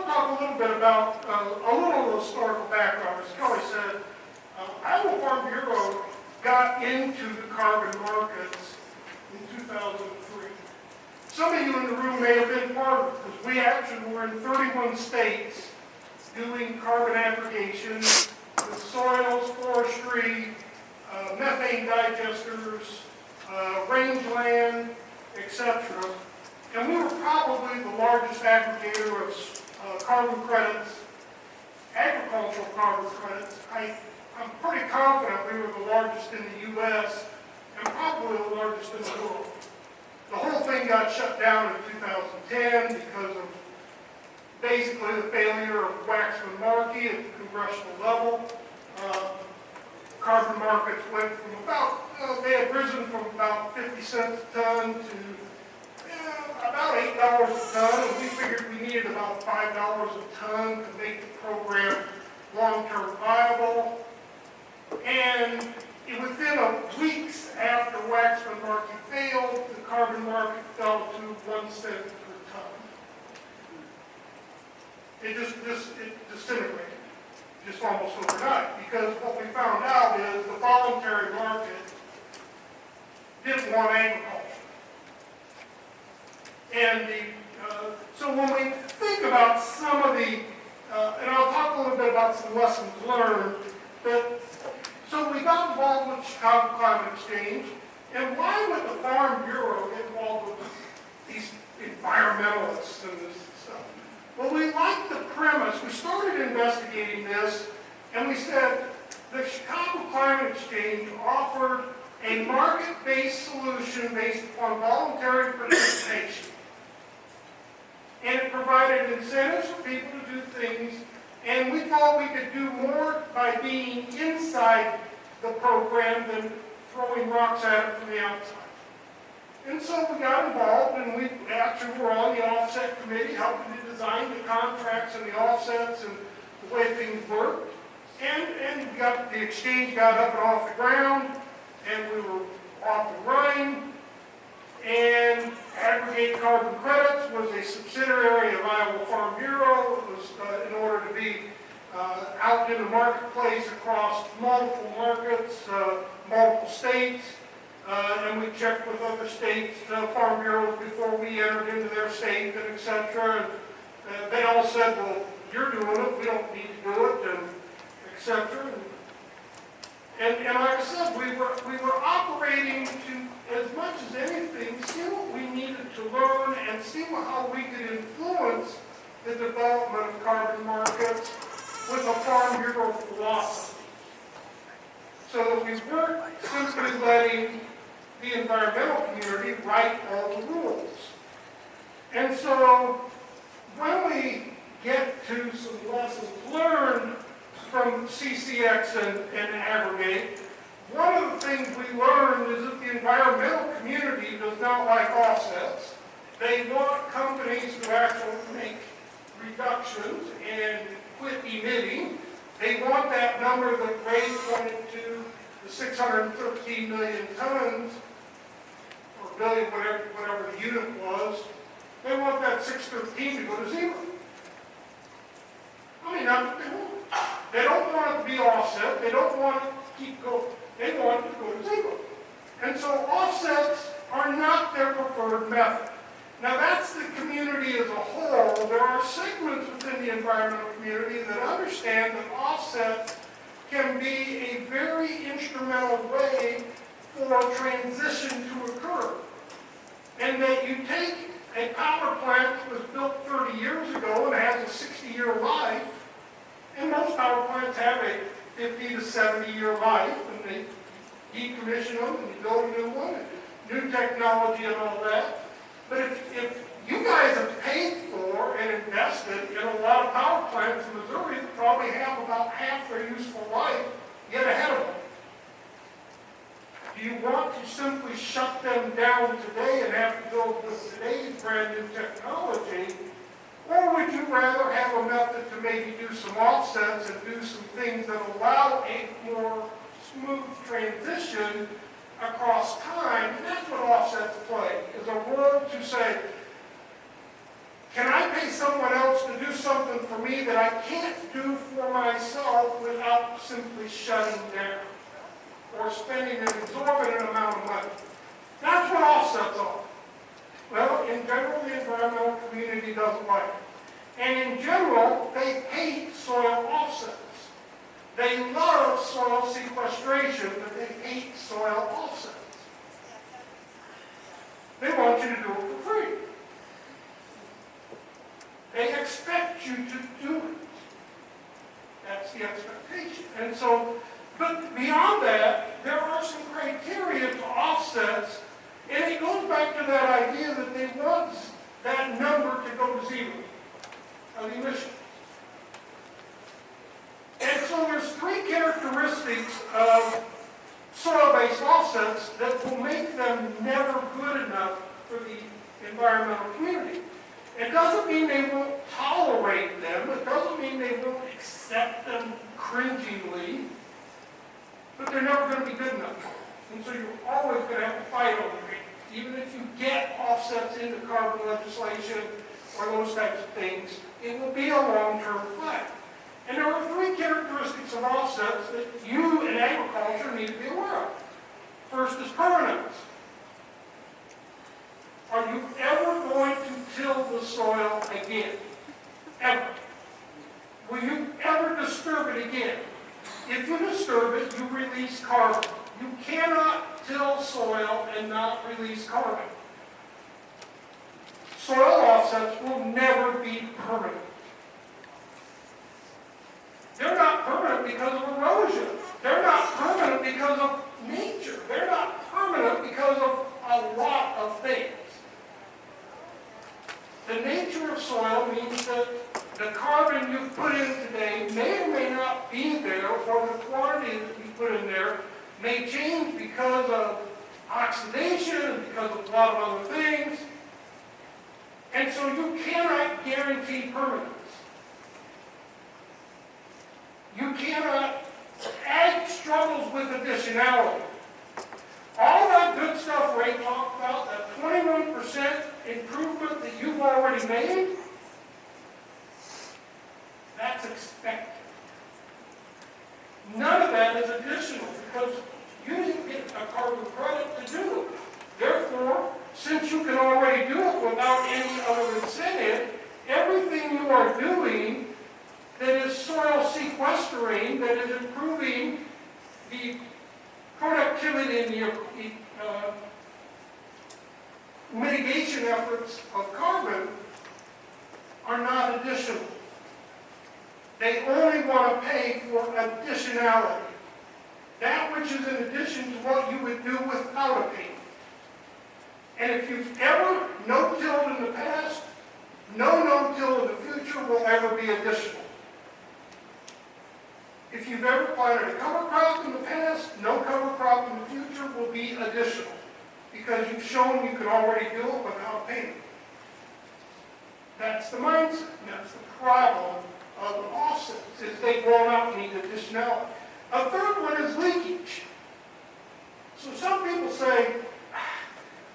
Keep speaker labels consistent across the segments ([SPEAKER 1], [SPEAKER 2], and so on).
[SPEAKER 1] want to talk a little bit about a little historical background. As Kelly said, Iowa Farm Bureau got into the carbon markets in 2003. Some of you in the room may have been part of it, because we actually were in 31 states doing carbon aggregation with soils, forestry, methane digesters, rangeland, etc. And we were probably the largest aggregator of carbon credits, agricultural carbon credits. I'm pretty confident we were the largest in the U.S. and probably the largest in the world. The whole thing got shut down in 2010 because of basically the failure of Waxman-Markey at the congressional level. Carbon markets went from they had risen from about 50 cents a ton to about $8 a ton, and we figured we needed about $5 a ton to make the program long-term viable. And within weeks after Waxman-Markey failed, the carbon market fell to 1 cent per ton. It disintegrated, just almost overnight, because what we found out is the voluntary market didn't want agriculture. And so when we think about some of the, and I'll talk a little bit about some lessons learned, so we got involved with Chicago Climate Exchange, and why would the Farm Bureau get involved with these environmentalists and this stuff? Well, we liked the premise. We started investigating this, and we said the Chicago Climate Exchange offered a market-based solution based upon voluntary participation. And it provided incentives for people to do things, and we thought we could do more by being inside the program than throwing rocks at it from the outside. And so we got involved, and we actually were on the offset committee, helping to design the contracts and the offsets and the way things worked. And the exchange got up and off the ground, and we were off and running. And Aggregate Carbon Credits was a subsidiary of Iowa Farm Bureau. It was in order to be out in the marketplace across multiple markets, multiple states. And we checked with other states, farm bureaus, before we entered into their state, and et cetera. And they all said, well, you're doing it, we don't need to do it, and et cetera. And like I said, we were operating to, as much as anything, see what we needed to learn and see how we could influence the development of carbon markets with a Farm Bureau philosophy. So that we weren't simply letting the environmental community write all the rules. And so when we get to some lessons learned from CCX and Aggregate, one of the things we learned is that the environmental community does not like offsets. They want companies to actually make reductions and quit emitting. They want that number that Ray pointed to, the 613 million tons, or billion, whatever the unit was. They want that 613 to go to zero. I mean, that's what they want. They don't want it to be offset. They don't want it to keep going. They want it to go to zero. And so offsets are not their preferred method. Now that's the community as a whole. There are segments within the environmental community that understand that offsets can be a very instrumental way for transition to occur. And that you take a power plant that was built 30 years ago and has a 60-year life, and most power plants have a 50 to 70-year life, and they decommission them and you build a new one, and new technology and all that. But if you guys have paid for and invested in a lot of power plants in Missouri that probably have about half their useful life yet ahead of them, do you want to simply shut them down today and have to build with today's brand new technology? Or would you rather have a method to maybe do some offsets and do some things that allow a more smooth transition across time? And that's what offsets play, is a role to say, can I pay someone else to do something activity that I can't do for myself without simply shutting down or spending an exorbitant amount of money. That's what offsets are. Well, in general, the environmental community doesn't like it. And in general, they hate soil offsets. They love soil sequestration, but they hate soil offsets. They want you to do it for free. They expect you to do it. That's the expectation. And so, but beyond that, there are some criteria to offsets, and it goes back to that idea that they want that number to go to zero of emissions. And so there's three characteristics of soil-based offsets that will make them never good enough for the environmental community. It doesn't mean they won't tolerate them. It doesn't mean they won't accept them cringingly. But they're never going to be good enough. And so you're always going to have to fight over it. Even if you get offsets into carbon legislation or those types of things, it will be a long-term fight. And there are three characteristics of offsets that you in agriculture need to be aware of. First is permanence. Are you ever going to till the soil again? Ever? Will you ever disturb it again? If you disturb it, you release carbon. You cannot till soil and not release carbon. Soil offsets will never be permanent. They're not permanent because of erosion. They're not permanent because of nature. They're not permanent because of a lot of things. The nature of soil means that the carbon you put in today may or may not be there, or the quantity that you put in there may change because of oxidation and because of a lot of other things. And so you cannot guarantee permanence. You cannot. Ag struggles with additionality. All that good stuff Ray talked about, that 21% improvement that you've already made, that's expected. None of that is additional because you didn't get a carbon credit to do it. Therefore, since you can already do it without any other incentive, everything you are doing that is soil sequestering, that is improving the productivity and the mitigation efforts of carbon are not additional. They only want to pay for additionality. That which is in addition to what you would do without a payment. And if you've ever no-tilled in the past, no no-till in the future will ever be additional. If you've ever planted a cover crop in the past, no cover crop in the future will be additional because you've shown you can already do it without payment. That's the mindset, and that's the problem of offsets, is they will not need additionality. A third one is leakage. So some people say,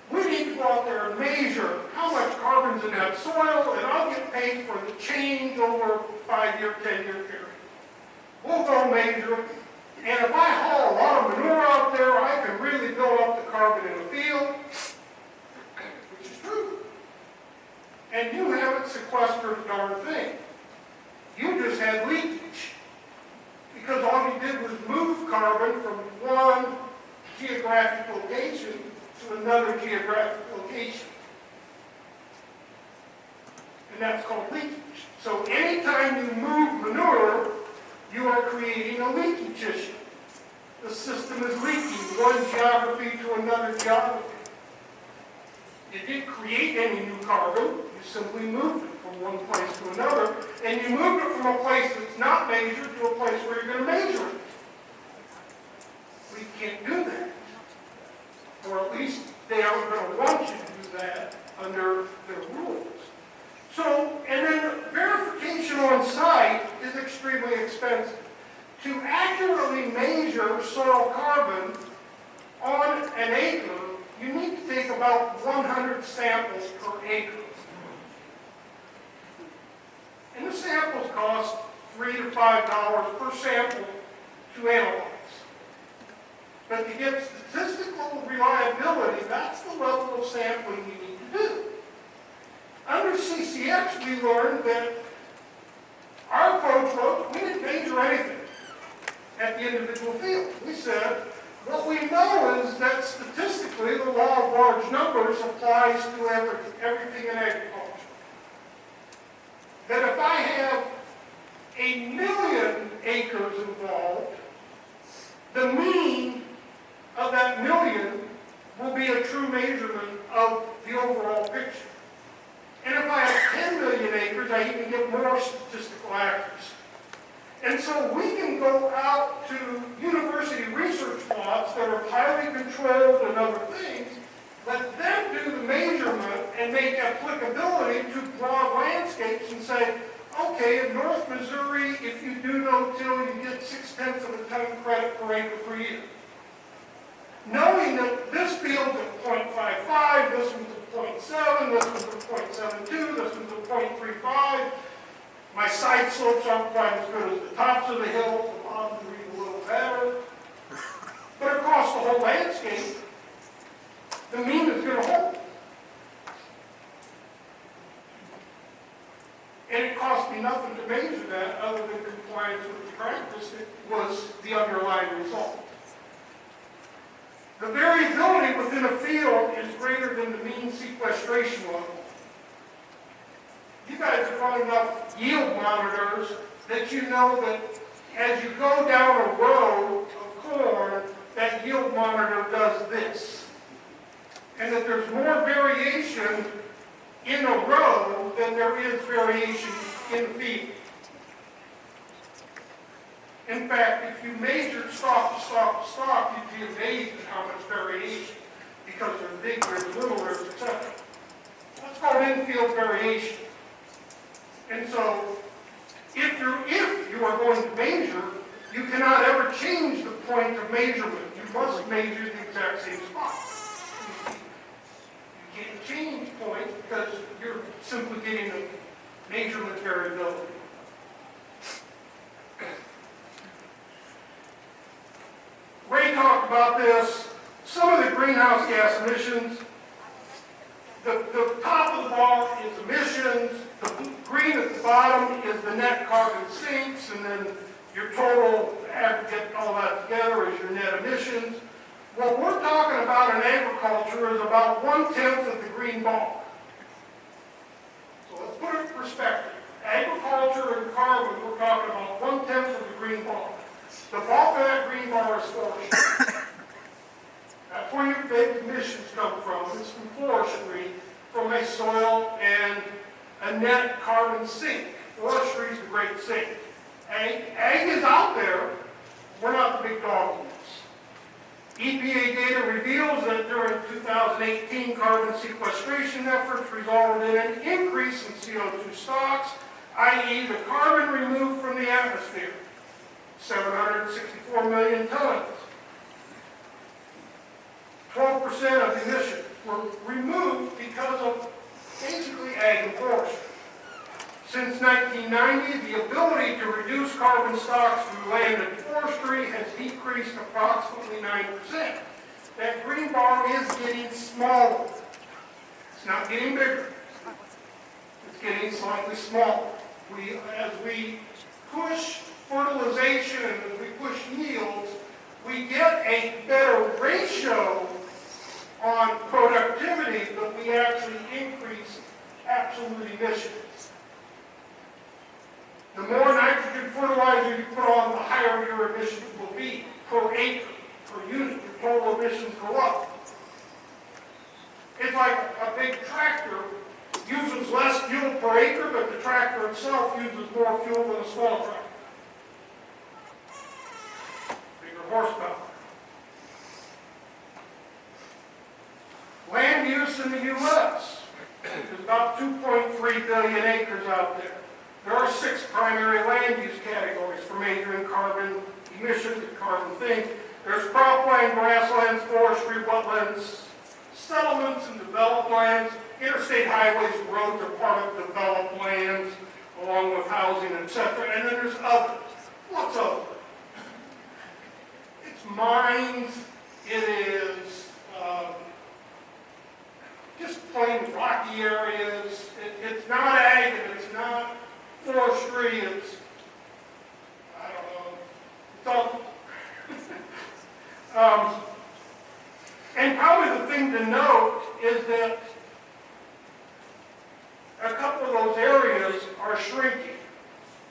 [SPEAKER 1] we need to go out there and measure how much carbon's in that soil, and I'll get paid for the change over a 5-year, 10-year period. We'll go measure it, and if I haul a lot of manure out there, I can really build up the carbon in the field, which is true. And you haven't sequestered a darn thing. You just had leakage. Because all you did was move carbon from one geographic location to another geographic location. And that's called leakage. So anytime you move manure, you are creating a leakage issue. The system is leaking one geography to another geography. You didn't create any new carbon, you simply moved it from one place to another, and you moved it from a place that's not measured to a place where you're going to measure it. We can't do that. Or at least they aren't going to want you to do that under their rules. So, and then verification on site is extremely expensive. To accurately measure soil carbon on an acre, you need to take about 100 samples per acre. And the samples samples cost $3 to $5 per sample to analyze. But to get statistical reliability, that's the level of sampling you need to do. Under CCX, we learned that our approach was we didn't measure anything at the individual field. We said, what we know is that statistically the law of large numbers applies to everything in agriculture. That if I have 1,000,000 acres involved, the mean of that 1,000,000 will be a true measurement of the overall picture. And if I have 10 million acres, I even get more statistical accuracy. And so we can go out to university research plots that are highly controlled and other things, let them do the measurement and make applicability to broad landscapes and say, okay, in North Missouri, if you do no-till, you get 0.6 of a ton credit per acre per year. Knowing that this field's at 0.55, this one's at 0.7, this one's at 0.72, this one's at 0.35, my side slopes aren't quite as good as the tops of the hills, the bottoms read a little better. But across the whole landscape, the mean is going to hold. And it cost me nothing to measure that other than compliance with the practice. It was the underlying result. The variability within a field is greater than the mean sequestration level. You guys have run enough yield monitors that you know that as you go down a row of corn, that yield monitor does this. And that there's more variation in a row than there is variation in the field. In fact, if you measured stalk to stalk to stalk, you'd be amazed at how much variation, because there's big, there's little, there's etc. That's called in-field variation. And so, if you are going to measure, you cannot ever change the point of measurement. You must measure the exact same spot. You can't change points because you're simply getting a measurement variability. Ray talked about this. Some of the greenhouse gas emissions, the top of the bar is emissions, the green at the bottom is the net carbon sinks, and then your total aggregate, all that together is your net emissions. What we're talking about in agriculture is about 1/10 of the green bar. So let's put it in perspective. Agriculture and carbon, we're talking about 1/10 of the green bar. The bulk of that green bar is forestry. That's where your big emissions come from. It's from forestry, from a soil and a net carbon sink. Forestry is the great sink. Ag is out there. We're not the big dog in this. EPA data reveals that during 2018, carbon sequestration efforts resulted in an increase in CO2 stocks, i.e. the carbon removed from the atmosphere, 764 million tons. 12% of emissions were removed because of basically ag and forestry. Since 1990, the ability to reduce carbon stocks through land and forestry has decreased approximately 9%. That green bar is getting smaller. It's not getting bigger. It's getting slightly smaller. As we push fertilization and as we push yields, we get a better ratio on productivity, but we actually increase absolute emissions. The more nitrogen fertilizer you put on, the higher your emissions will be per acre, per unit. Your total emissions go up. It's like a big tractor uses less fuel per acre, but the tractor itself uses more fuel than a small tractor. Bigger horsepower. Land use in the U.S. There's about 2.3 billion acres out there. There are 6 primary land use categories for measuring carbon emissions and carbon things. There's cropland, grasslands, forestry, wetlands, settlements and developed lands. Interstate highways and roads are part of developed lands, along with housing, etc. And then there's others. What's other? It's mines, it is just plain rocky areas. It's not ag and it's not forestry, it's, I don't know, it's all. And probably the thing to note is that a couple of those areas are shrinking.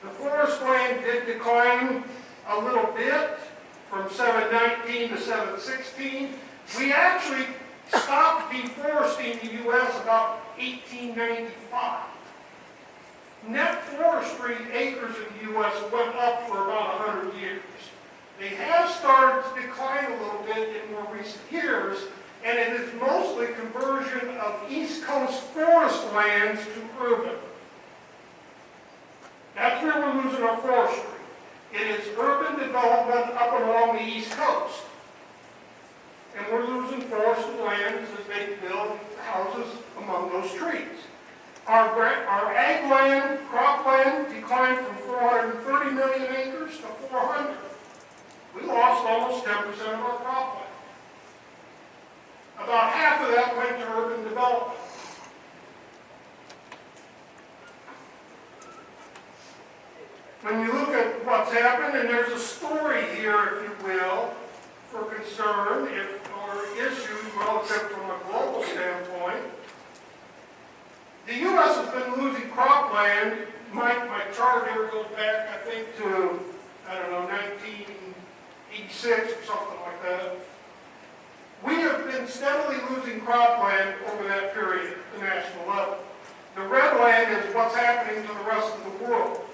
[SPEAKER 1] The forest land did decline a little bit from 719 to 716. We actually stopped deforesting the U.S. about 1895. Net forestry acres in the U.S. went up for about 100 years. They have started to decline a little bit in more recent years, and it is mostly conversion of East Coast forest lands to urban. That's where we're losing our forestry. It is urban development up and along the East Coast. And we're losing forested lands as they build houses among those trees. Our ag land, cropland, declined from 430 million acres to 400. We lost almost 10% of our cropland. About half of that went to urban development. When you look at what's happened, and there's a story here, if you will, for concern or issues relative from a global standpoint. The U.S. has been losing cropland. My chart here goes back, I think, to, 1986 or something like that. We have been steadily losing cropland over that period at the national level. The red land is what's happening to the rest of the world.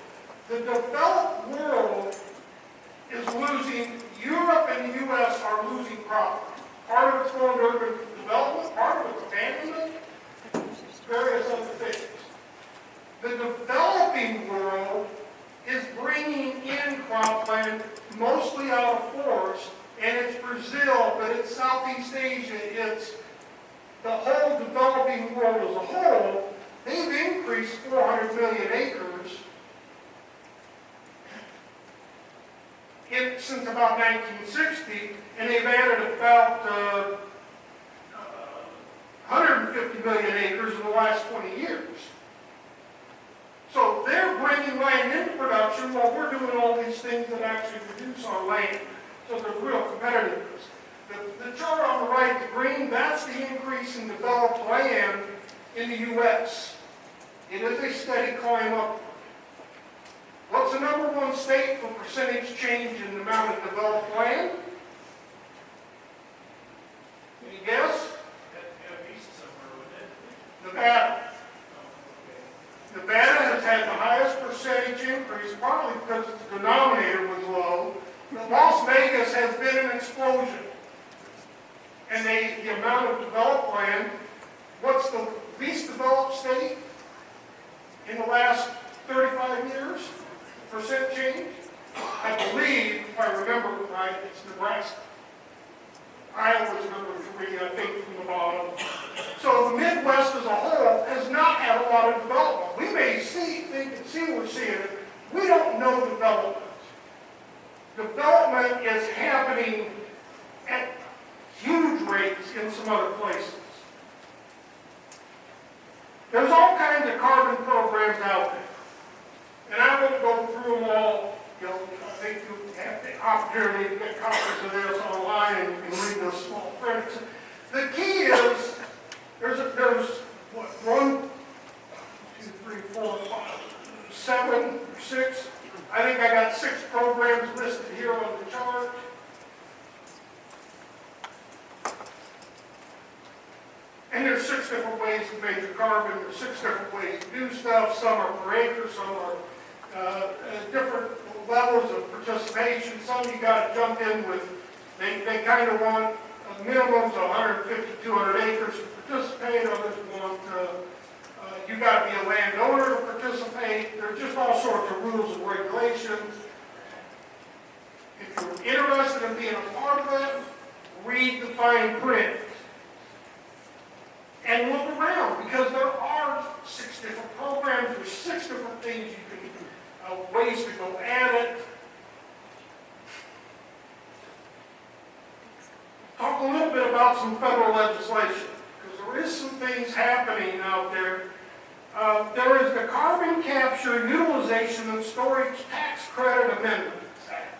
[SPEAKER 1] The developed world is losing, Europe and the U.S. are losing cropland. Part of it's going to urban development, part of it's abandonment, various other things. The developing world is bringing in cropland mostly out of forest, and it's Brazil, but it's Southeast Asia, it's the whole developing world as a whole. They've increased 400 million acres since about 1960, and they've added about 150 million acres in the last 20 years. So they're bringing land into production while we're doing all these things that actually reduce our land. So there's real competitiveness. The chart on the right, the green, that's the increase in developed land in the U.S. It is a steady climb upward. What's the number one state for percentage change in the amount of developed land? Any guess? Nevada. Nevada has had the highest percentage increase, partly because the denominator was low. Las Vegas has been an explosion. And the amount of developed land, what's the least developed state in the last 35 years? Percent change? I believe, if I remember right, it's Nebraska. Iowa's number 3, I think, from the bottom. So the Midwest as a whole has not had a lot of development. We may think and see we're seeing it. We don't know development. Development is happening at huge rates in some other places. There's all kinds of carbon programs out there. And I won't go through them all. I think you have the opportunity to get copies of this online and you can read those small prints. The key is, there's 1, 2, 3, 4, 5, 7, or 6. I think I got 6 programs listed here on the chart. And there's 6 different ways to measure carbon. There's 6 different ways to do stuff. Some are per acre, some are different levels of participation. Some you got to jump in with. They kind of want minimums of 150, 200 acres to participate. Others want you got to be a landowner to participate. There's just all sorts of rules and regulations. If you're interested in being a part of it, read the fine print. And look around, because there are 6 different programs, there's 6 different things you can, ways to go at it. Talk a little bit about some federal legislation, because there is some things happening out there. There is the Carbon Capture, Utilization, and Storage Tax Credit Amendment Act.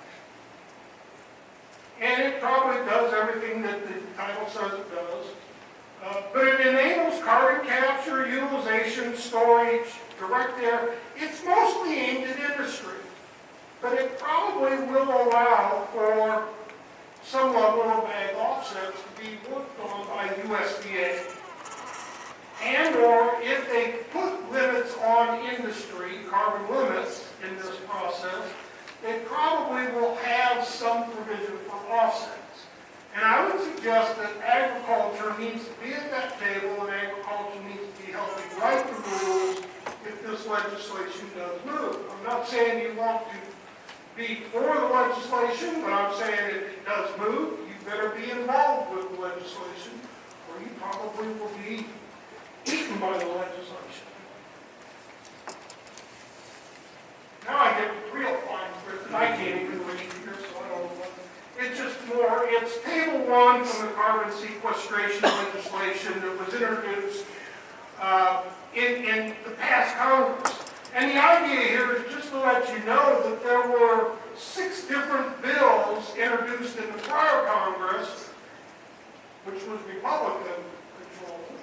[SPEAKER 1] And it probably does everything that the title says it does. But it enables carbon capture, utilization, storage, direct air. It's mostly aimed at industry, but it probably will allow for some level of ag offsets to be worked on by USDA. And or if they put limits on industry, carbon limits in this process, they probably will have some provision for offsets. And I would suggest that agriculture needs to be at that table, and agriculture needs to be helping write the rules if this legislation does move. I'm not saying you want to be for the legislation, but I'm saying if it does move, you better be involved with the legislation, or you probably will be eaten by the legislation. Now I get real fine print that I can't even read here, so I don't know what. It's just more, it's Table 1 from the carbon sequestration legislation that was introduced in the past Congress. And the idea here is just to let you know that there were 6 different bills introduced in the prior Congress, which was Republican controlled,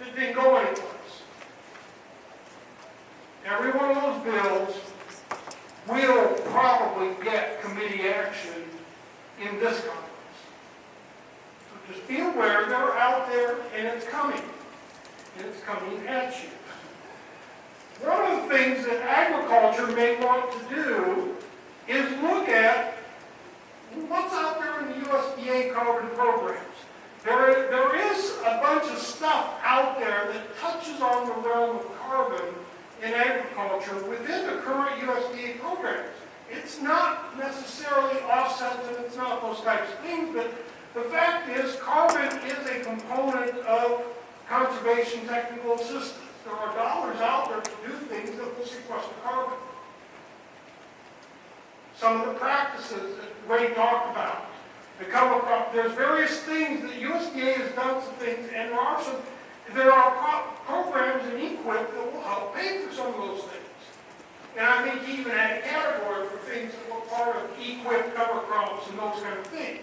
[SPEAKER 1] that didn't go anyplace. Every one of those bills will probably get committee action in this Congress. So just be aware they're out there and it's coming. And it's coming at you. One of the things that agriculture may want to do is look at what's out there in the USDA carbon programs. There is a bunch of stuff out there that touches on the realm of carbon in agriculture within the current USDA programs. It's not necessarily offsets and it's not those types of things, but the fact is carbon is a component of conservation technical assistance. There are dollars out there to do things that will sequester carbon. Some of the practices that Ray talked about, there's various things that USDA has done some things, and there are programs in EQIP that will help pay for some of those things. And I think he even had a category for things that were part of EQIP cover crops and those kind of things.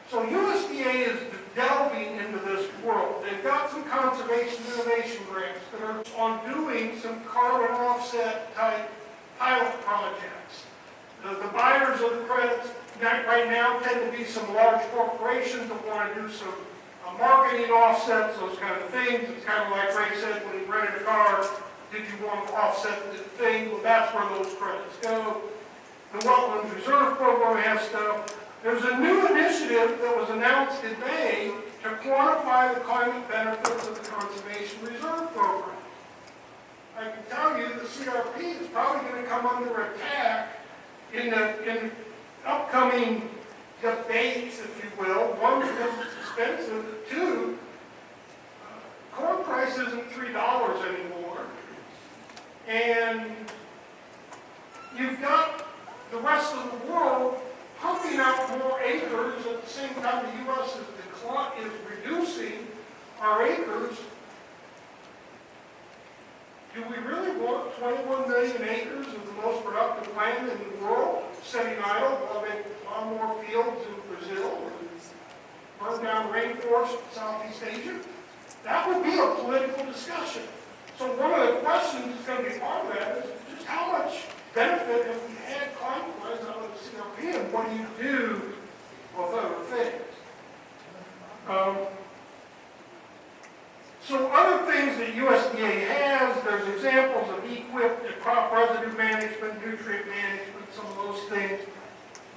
[SPEAKER 1] So USDA is delving into this world. They've got some conservation innovation grants that are on doing some carbon offset type pilot projects. The buyers of the credits right now tend to be some large corporations that want to do some marketing offsets, those kind of things. It's kind of like Ray said when he rented a car, did you want to offset the thing? Well, that's where those credits go. The Wetlands Reserve Program has stuff. There's a new initiative that was announced in May to quantify the climate benefits of the Conservation Reserve Program. I can tell you the CRP is probably going to come under attack in the upcoming debates, if you will. One, because it's expensive. Two, corn price isn't $3 anymore. And you've got the rest of the world pumping out more acres at the same time the U.S. is reducing our acres. Do we really want 21 million acres of the most productive land in the world sitting idle while they plow more fields in Brazil and burn down rainforests in Southeast Asia? That would be a political discussion. So one of the questions that's going to be part of that is just how much benefit have we had climate-wise out of the CRP, and what do you do with other things? So other things that USDA has, there's examples of EQIP, crop residue management, nutrient management, some of those things.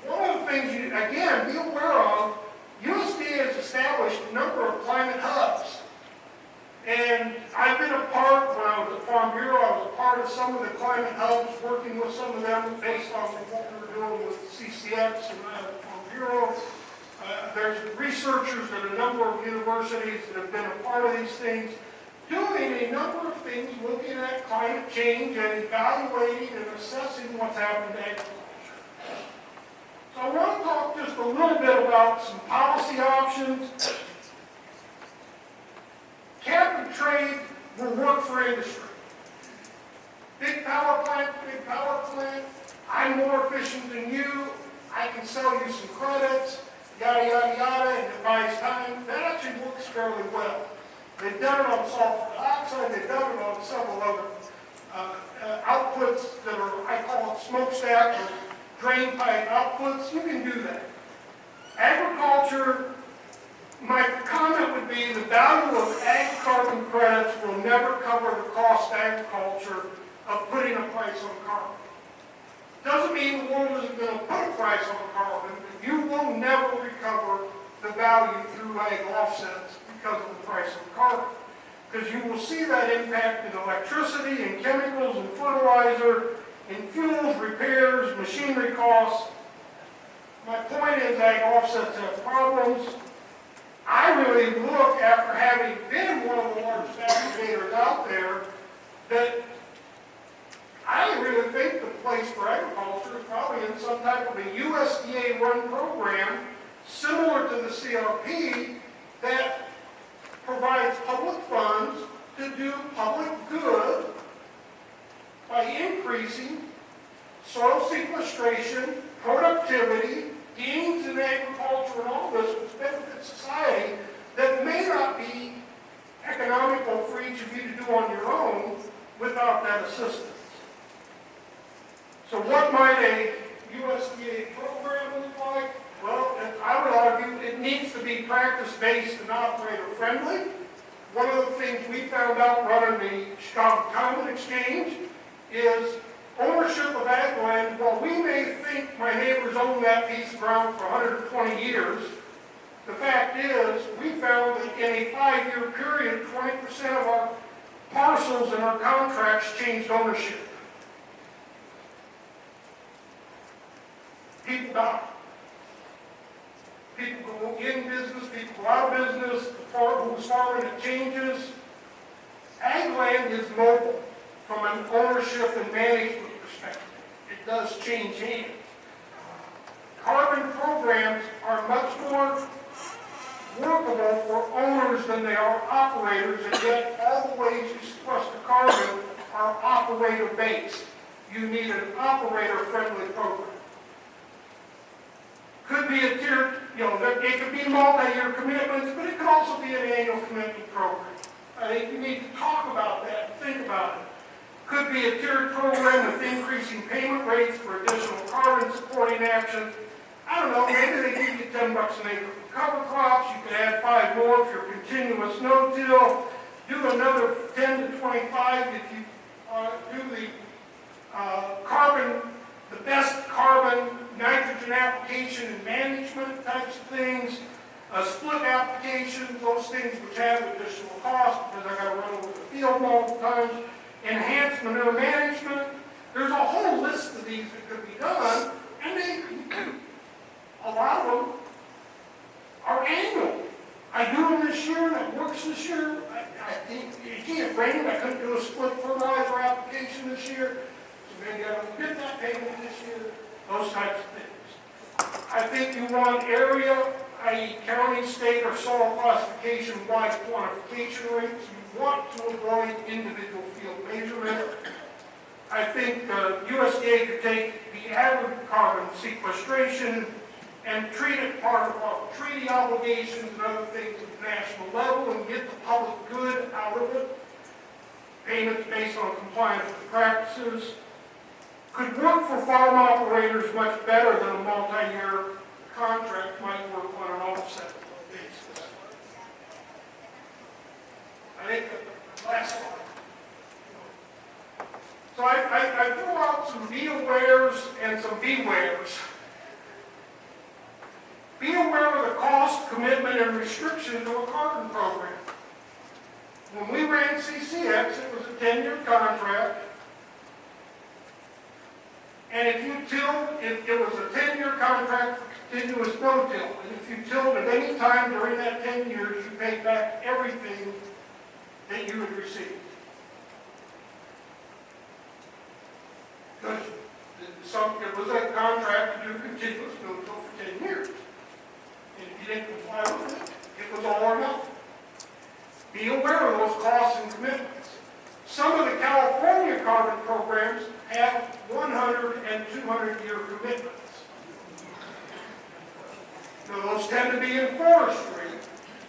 [SPEAKER 1] One of the things you, again, be aware of, USDA has established a number of climate hubs. And I've been a part, when I was at Farm Bureau, I was a part of some of the climate hubs, working with some of them based on what we were doing with CCX and Farm Bureau. There's researchers at a number of universities that have been a part of these things. doing a number of things, looking at climate change and evaluating and assessing what's happened to agriculture. So I want to talk just a little bit about some policy options. Cap and trade will work for industry. Big power plant, I'm more efficient than you, I can sell you some credits, yada, yada, yada, and it buys time. That actually works fairly well. They've done it on sulfur dioxide, they've done it on several other outputs that are, I call it smokestack or drain pipe outputs. You can do that. Agriculture, my comment would be the value of ag carbon credits will never cover the cost of agriculture of putting a price on carbon. Doesn't mean the world isn't going to put a price on carbon, but you will never recover the value through ag offsets because of the price of carbon. Because you will see that impact in electricity, in chemicals, in fertilizer, in fuels, repairs, machinery costs. My point is ag offsets have problems. I really look, after having been one of the largest aggregators out there, that I really think the place for agriculture is probably in some type of a USDA-run program similar to the CRP that provides public funds to do public good by increasing soil sequestration, productivity, gains in agriculture, and all this which benefits society that may not be economical for each of you to do on your own without that assistance. So what might a USDA program look like? Well, I would argue it needs to be practice-based and operator-friendly. One of the things we found out running the Chicago Common Exchange is ownership of ag land. While we may think my neighbors own that piece of ground for 120 years, the fact is we found that in a 5-year period, 20% of our parcels and our contracts changed ownership. People die. People go in business, people go out of business, the farm who's farming, it changes. Ag land is mobile from an ownership and management perspective. It does change hands. Carbon programs are much more workable for owners than they are operators, and yet all the ways you sequester carbon are operator-based. You need an operator-friendly program. Could be a tiered, it could be multi-year commitments, but it could also be an annual commitment program. I think you need to talk about that and think about it. Could be a tiered program with increasing payment rates for additional carbon supporting actions. I don't know, maybe they give you $10 an acre for cover crops. You could add 5 more if you're continuous no-till. Do another 10 to 25 if you do the carbon, the best carbon nitrogen application and management types of things, split applications, those things which have additional cost because I got to run over the field multiple times, enhancement management. There's a whole list of these that could be done, and a lot of them are annual. I do them this year, and it works this year. I think it can't rain. I couldn't do a split fertilizer application this year, so maybe I don't get that payment this year. Those types of things. I think you want area, i.e. county, state, or soil classification-wide quantification rates. You want to avoid individual field measurement. I think USDA could take the average carbon sequestration and treat it part of our treaty obligations and other things at the national level and get the public good out of it. Payments based on compliance with practices. Could work for farm operators much better than a multi-year contract might work on an offset basis. I think the last slide. So I threw out some be-awares and some be-wares. Be aware of the cost, commitment, and restriction to a carbon program. When we ran CCX, it was a 10-year contract. And if you tilled, it was a 10-year contract for continuous no-till. And if you tilled at any time during that 10 years, you paid back everything that you would receive. Because it was a contract to do continuous no-till for 10 years. And if you didn't comply with it, it was all or nothing. Be aware of those costs and commitments. Some of the California carbon programs have 100 and 200-year commitments. Now, those tend to be in forestry,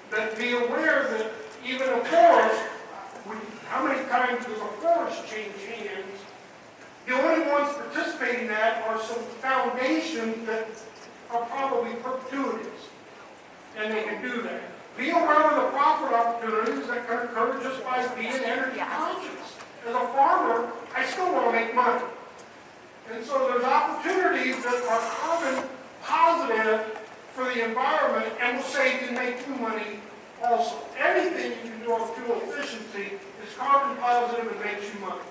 [SPEAKER 1] but be aware that even a forest, how many times does a forest change hands? The only ones participating in that are some foundations that are probably perpetuities, and they can do that. Be aware of the profit opportunities that can occur just by being energy conscious. As a farmer, I still want to make money. And so there's opportunities that are carbon positive for the environment and will save you make you money also. Anything you can do on fuel efficiency is carbon positive and makes you money.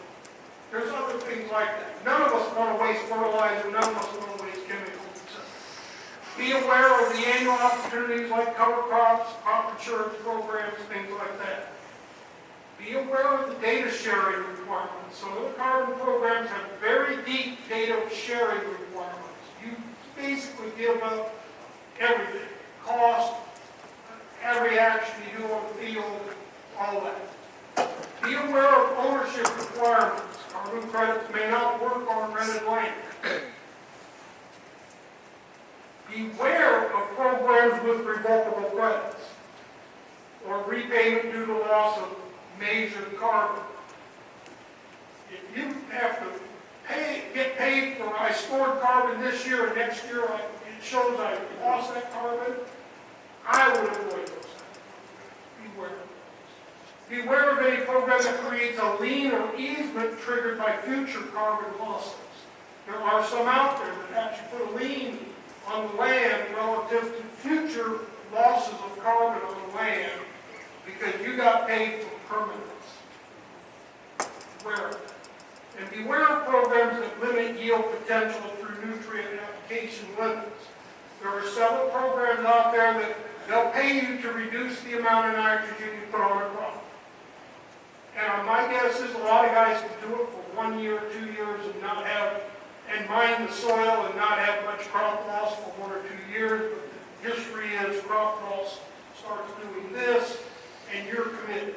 [SPEAKER 1] There's other things like that. None of us want to waste fertilizer, none of us want to waste chemicals. Be aware of the annual opportunities like cover crops, crop insurance programs, things like that. Be aware of the data sharing requirements. Some of the carbon programs have very deep data sharing requirements. You basically give up everything. Cost, every action you do on the field, all that. Be aware of ownership requirements. Carbon credits may not work on rented land. Beware of programs with revocable credits or repayment due to loss of measured carbon. If you have to get paid for I stored carbon this year and next year it shows I lost that carbon, I would avoid those things. Beware. Beware of any program that creates a lien or easement triggered by future carbon losses. There are some out there that actually put a lien on the land relative to future losses of carbon on the land because you got paid for permanence. Beware of that. And beware of programs that limit yield potential through nutrient application limits. There are several programs out there that they'll pay you to reduce the amount of nitrogen you put on a crop. And my guess is a lot of guys can do it for 1 year, 2 years and mine the soil and not have much crop loss for 1 or 2 years. But the history is crop loss starts doing this and you're committed.